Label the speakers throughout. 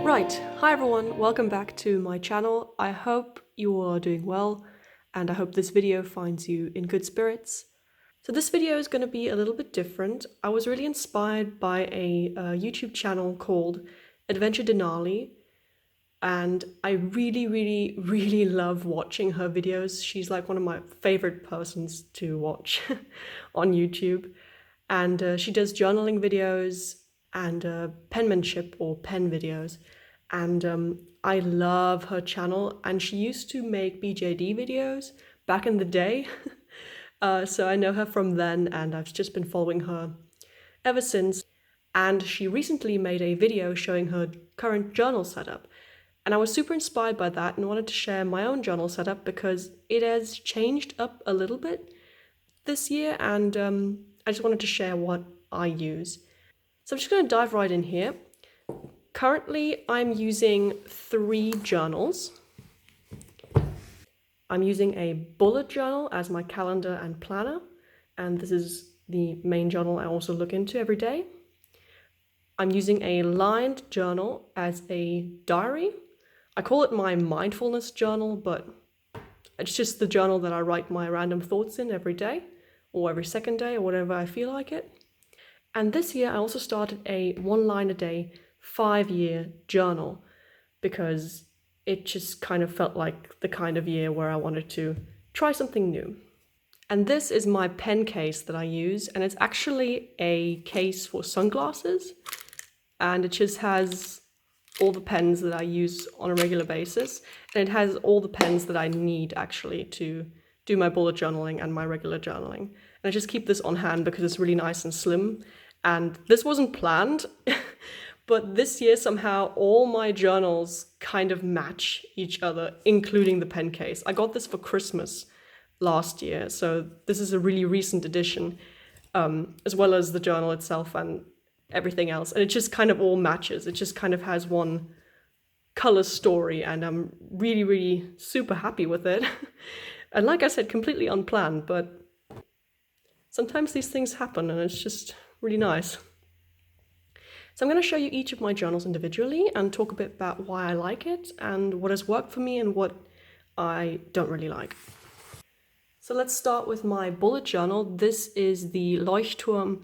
Speaker 1: Right, hi everyone, welcome back to my channel. I hope you are doing well and I hope this video finds you in good spirits. So this video is going to be a little bit different. I was really inspired by a YouTube channel called Adventure Denali, and I really love watching her videos. She's like one of my favorite persons to watch on YouTube, and she does journaling videos and penmanship or pen videos, and I love her channel. And she used to make BJD videos back in the day, so I know her from then, and I've just been following her ever since. And she recently made a video showing her current journal setup, and I was super inspired by that and wanted to share my own journal setup because it has changed up a little bit this year, and I just wanted to share what I use. So I'm just going to dive right in here. Currently, I'm using 3 journals. I'm using a bullet journal as my calendar and planner, and this is the main journal I also look into every day. I'm using a lined journal as a diary. I call it my mindfulness journal, but it's just the journal that I write my random thoughts in every day, or every second day, or whatever I feel like it. And this year I also started a 1 line a day 5-year journal because it just kind of felt like the kind of year where I wanted to try something new. And this is my pen case that I use, and it's actually a case for sunglasses, and it just has all the pens that I use on a regular basis, and it has all the pens that I need actually to do my bullet journaling and my regular journaling. And I just keep this on hand because it's really nice and slim, and this wasn't planned. But this year, somehow, all my journals kind of match each other, including the pen case. I got this for Christmas last year, so this is a really recent addition, as well as the journal itself and everything else. And it just kind of all matches. It just kind of has one color story, and I'm really super happy with it. And like I said, completely unplanned, but sometimes these things happen, and it's just really nice. So I'm going to show you each of my journals individually and talk a bit about why I like it and what has worked for me and what I don't really like. So let's start with my bullet journal. This is the Leuchtturm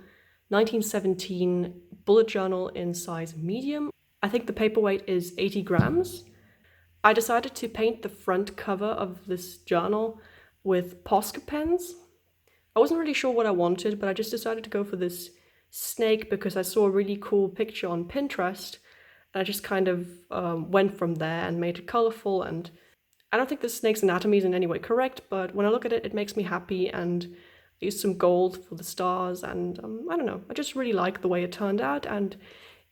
Speaker 1: 1917 bullet journal in size medium. I think the paperweight is 80 grams. I decided to paint the front cover of this journal with Posca pens. I wasn't really sure what I wanted, but I just decided to go for this snake because I saw a really cool picture on Pinterest, and I just kind of went from there and made it colorful. And I don't think the snake's anatomy is in any way correct, but when I look at it, it makes me happy, and I used some gold for the stars, and I don't know, I just really like the way it turned out, and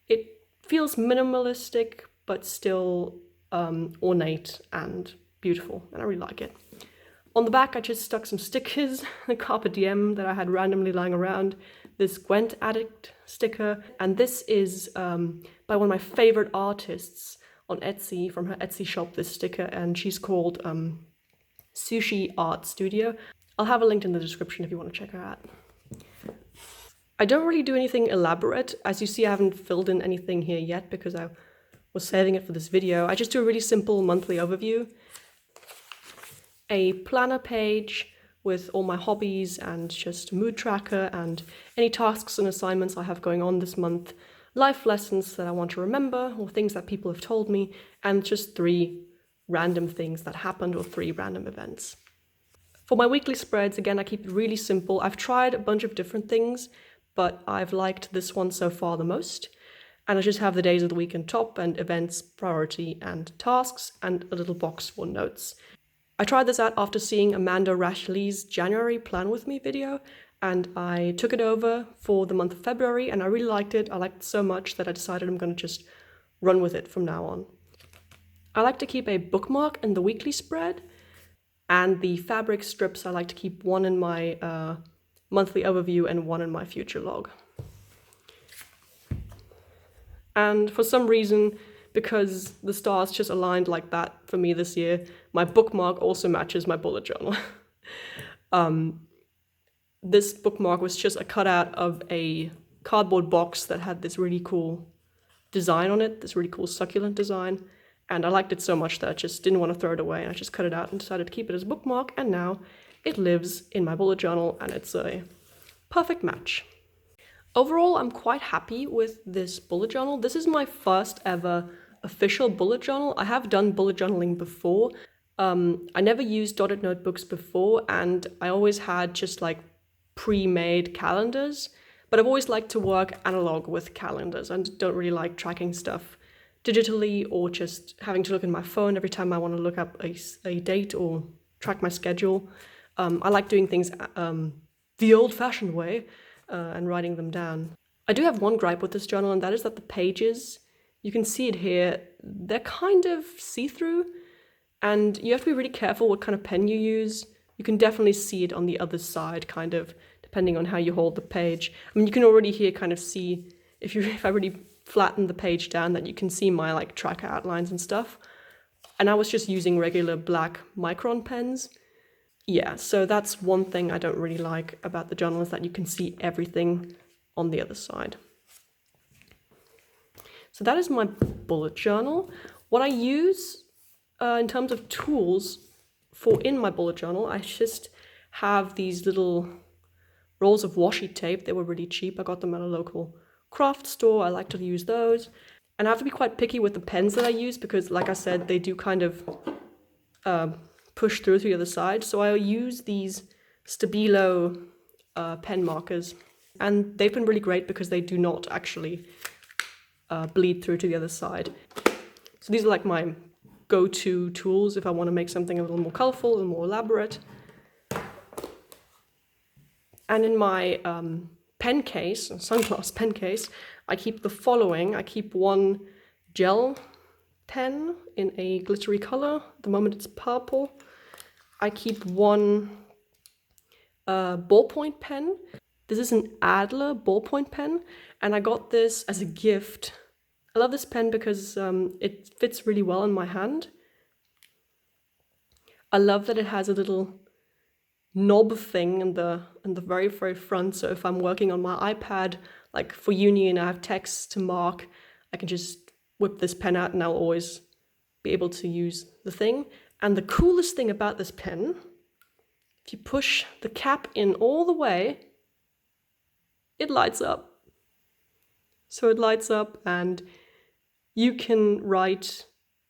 Speaker 1: it feels minimalistic but still ornate and beautiful, and I really like it. On the back, I just stuck some stickers, the Carpe Diem that I had randomly lying around, this Gwent Addict sticker, and this is by one of my favorite artists on Etsy, from her Etsy shop, this sticker, and she's called Sushi Art Studio. I'll have a link in the description if you want to check her out. I don't really do anything elaborate. As you see, I haven't filled in anything here yet because I was saving it for this video. I just do a really simple monthly overview, a planner page with all my hobbies and just mood tracker and any tasks and assignments I have going on this month, life lessons that I want to remember or things that people have told me, and just 3 random things that happened or 3 random events. For my weekly spreads, again, I keep it really simple. I've tried a bunch of different things, but I've liked this one so far the most. And I just have the days of the week on top and events, priority, and tasks, and a little box for notes. I tried this out after seeing Amanda Rashley's January Plan With Me video, and I took it over for the month of February, and I really liked it. I liked it so much that I decided I'm going to just run with it from now on. I like to keep a bookmark in the weekly spread, and the fabric strips I like to keep one in my monthly overview and one in my future log. And for some reason, because the stars just aligned like that for me this year, my bookmark also matches my bullet journal. This bookmark was just a cutout of a cardboard box that had this really cool design on it, this really cool succulent design. And I liked it so much that I just didn't want to throw it away, and I just cut it out and decided to keep it as a bookmark, and now it lives in my bullet journal, and it's a perfect match. Overall, I'm quite happy with this bullet journal. This is my first ever official bullet journal. I have done bullet journaling before. I never used dotted notebooks before, and I always had just like pre-made calendars, but I've always liked to work analog with calendars and don't really like tracking stuff digitally or just having to look at my phone every time I want to look up a date or track my schedule. I like doing things the old-fashioned way and writing them down. I do have one gripe with this journal, and that is that the pages, you can see it here, they're kind of see-through, and you have to be really careful what kind of pen you use. You can definitely see it on the other side, kind of, depending on how you hold the page. I mean, you can already here kind of see, if I really flatten the page down, that you can see my like tracker outlines and stuff. And I was just using regular black micron pens. Yeah, so that's one thing I don't really like about the journal, is that you can see everything on the other side. So that is my bullet journal. What I use in terms of tools for in my bullet journal, I just have these little rolls of washi tape. They were really cheap. I got them at a local craft store. I like to use those. And I have to be quite picky with the pens that I use because, like I said, they do kind of push through to the other side. So I use these Stabilo pen markers. And they've been really great because they do not actually bleed through to the other side. So these are like my go-to tools if I want to make something a little more colorful and more elaborate. And in my pen case, sunglass pen case, I keep the following. I keep one gel pen in a glittery color. At the moment it's purple. I keep one ballpoint pen. This is an Adler ballpoint pen, and I got this as a gift. I love this pen because it fits really well in my hand. I love that it has a little knob thing in the very, very front. So if I'm working on my iPad, like for uni, and I have texts to mark, I can just whip this pen out and I'll always be able to use the thing. And the coolest thing about this pen, if you push the cap in all the way, it lights up. So it lights up and you can write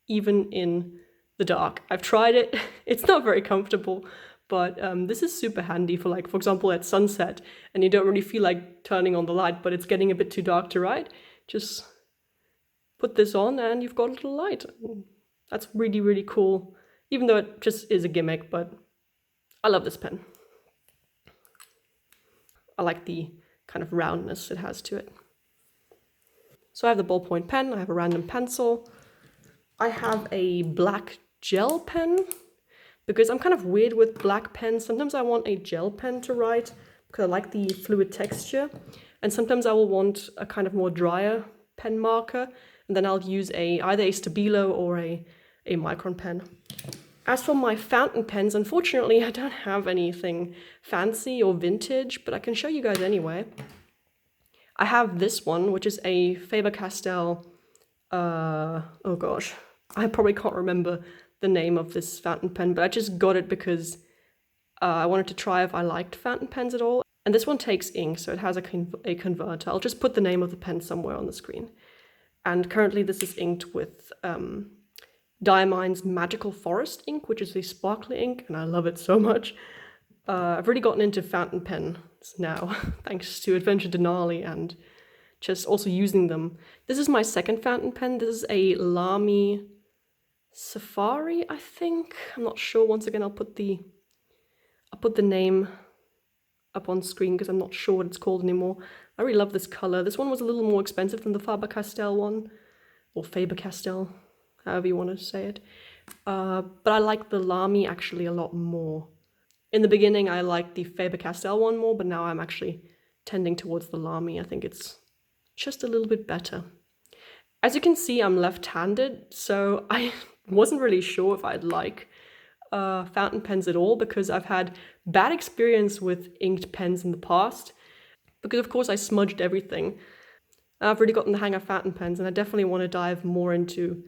Speaker 1: even in the dark. I've tried it. It's not very comfortable, but this is super handy for, like, for example, at sunset, and you don't really feel like turning on the light, but it's getting a bit too dark to write. Just put this on and you've got a little light. That's really, really cool, even though it just is a gimmick, but I love this pen. I like the kind of roundness it has to it. So I have the ballpoint pen, I have a random pencil, I have a black gel pen, because I'm kind of weird with black pens. Sometimes I want a gel pen to write because I like the fluid texture, and sometimes I will want a kind of more drier pen marker, and then I'll use either a Stabilo or a micron pen. As for my fountain pens, unfortunately I don't have anything fancy or vintage, but I can show you guys anyway. I have this one, which is a Faber Castell, oh gosh, I probably can't remember the name of this fountain pen, but I just got it because I wanted to try if I liked fountain pens at all. And this one takes ink, so it has a converter. I'll just put the name of the pen somewhere on the screen. And currently this is inked with Diamine's Magical Forest ink, which is a sparkly ink, and I love it so much. I've really gotten into fountain pens now, thanks to Adventure Denali and just also using them. This is my second fountain pen. This is a Lamy Safari, I think. I'm not sure. Once again, I'll put the name up on screen because I'm not sure what it's called anymore. I really love this color. This one was a little more expensive than the Faber Castell one, or Faber Castell, however you want to say it. But I like the Lamy actually a lot more. In the beginning, I liked the Faber Castell one more, but now I'm actually tending towards the Lamy. I think it's just a little bit better. As you can see, I'm left-handed, so I wasn't really sure if I'd like fountain pens at all, because I've had bad experience with inked pens in the past, because of course I smudged everything. I've really gotten the hang of fountain pens, and I definitely want to dive more into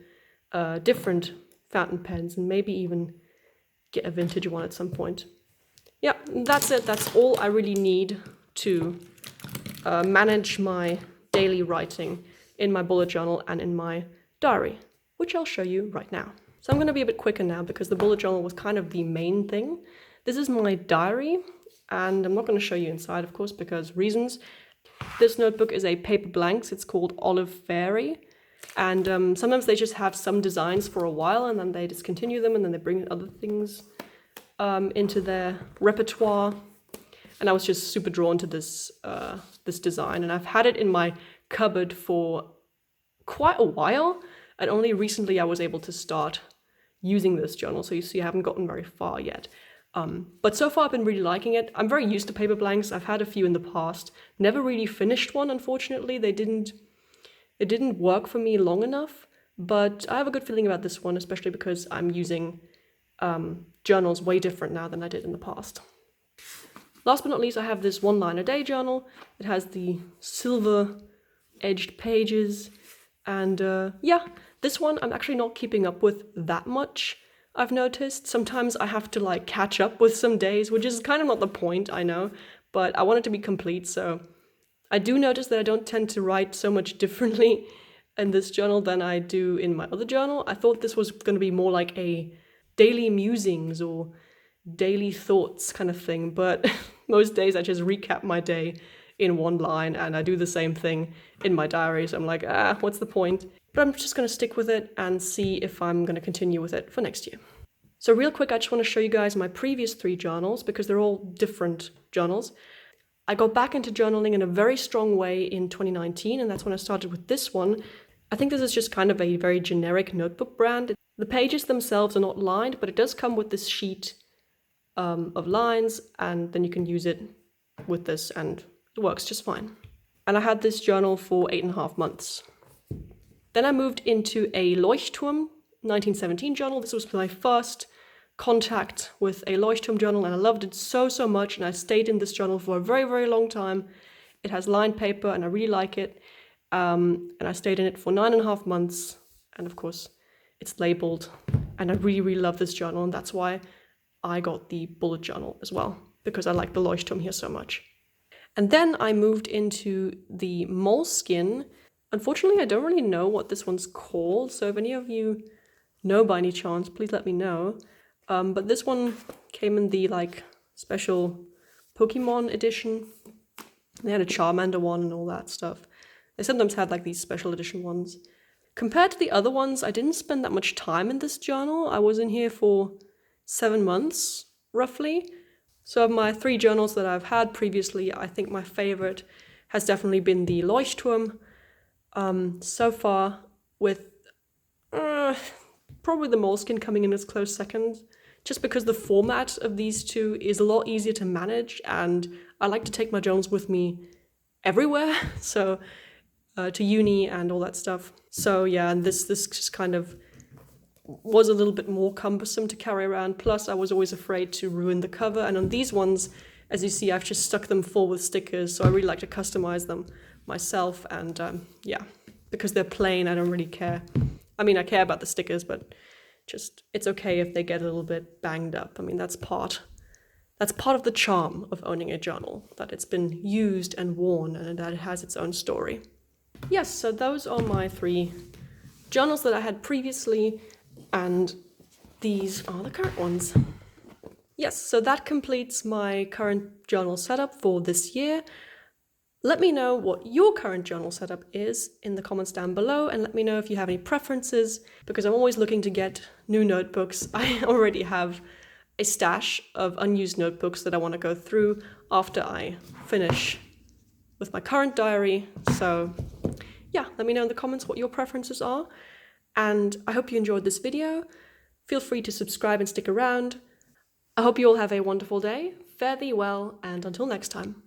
Speaker 1: different fountain pens and maybe even get a vintage one at some point. Yeah, that's it. That's all I really need to manage my daily writing in my bullet journal and in my diary, which I'll show you right now. So I'm going to be a bit quicker now because the bullet journal was kind of the main thing. This is my diary, and I'm not going to show you inside, of course, because reasons. This notebook is a paper blanks. It's called Olive Fairy, and sometimes they just have some designs for a while and then they discontinue them and then they bring other things into their repertoire. And I was just super drawn to this this design, and I've had it in my cupboard for quite a while, and only recently I was able to start using this journal. So you see I haven't gotten very far yet. But so far I've been really liking it. I'm very used to paper blanks. I've had a few in the past. Never really finished one, unfortunately. It didn't work for me long enough, but I have a good feeling about this one, especially because I'm using journals way different now than I did in the past. Last but not least, I have this one line a day journal. It has the silver edged pages, and yeah, this one I'm actually not keeping up with that much. I've noticed sometimes I have to like catch up with some days, which is kind of not the point, I know, but I want it to be complete. So I do notice that I don't tend to write so much differently in this journal than I do in my other journal. I thought this was going to be more like a daily musings or daily thoughts kind of thing, but most days I just recap my day in one line, and I do the same thing in my diary. So I'm like, what's the point? But I'm just going to stick with it and see if I'm going to continue with it for next year. So real quick, I just want to show you guys my previous 3 journals because they're all different journals. I got back into journaling in a very strong way in 2019, and that's when I started with this one. I think this is just kind of a very generic notebook brand. The pages themselves are not lined, but it does come with this sheet of lines, and then you can use it with this and it works just fine. And I had this journal for 8.5 months. Then I moved into a Leuchtturm 1917 journal. This was my first contact with a Leuchtturm journal, and I loved it so much, and I stayed in this journal for a very long time. It has lined paper and I really like it, and I stayed in it for 9.5 months, and of course it's labeled, and I really love this journal, and that's why I got the bullet journal as well, because I like the Leuchtturm here so much. And then I moved into the Moleskine. Unfortunately, I don't really know what this one's called, so if any of you know by any chance, please let me know. But this one came in the like special Pokemon edition. They had a Charmander one and all that stuff. They sometimes had like these special edition ones. Compared to the other ones, I didn't spend that much time in this journal. I was in here for 7 months, roughly. So of my 3 journals that I've had previously, I think my favorite has definitely been the Leuchtturm. So far, with probably the Moleskine coming in as close second, just because the format of these 2 is a lot easier to manage, and I like to take my journals with me everywhere, so to uni and all that stuff. So yeah, and this just kind of was a little bit more cumbersome to carry around. Plus, I was always afraid to ruin the cover. And on these ones, as you see, I've just stuck them full with stickers. So I really like to customize them myself. And yeah, because they're plain, I don't really care. I mean, I care about the stickers, but just it's okay if they get a little bit banged up. I mean, that's part of the charm of owning a journal, that it's been used and worn and that it has its own story. Yes, so those are my 3 journals that I had previously. And these are the current ones. Yes, so that completes my current journal setup for this year. Let me know what your current journal setup is in the comments down below, and let me know if you have any preferences, because I'm always looking to get new notebooks. I already have a stash of unused notebooks that I want to go through after I finish with my current diary. So yeah, let me know in the comments what your preferences are. And I hope you enjoyed this video. Feel free to subscribe and stick around. I hope you all have a wonderful day. Fare thee well, and until next time.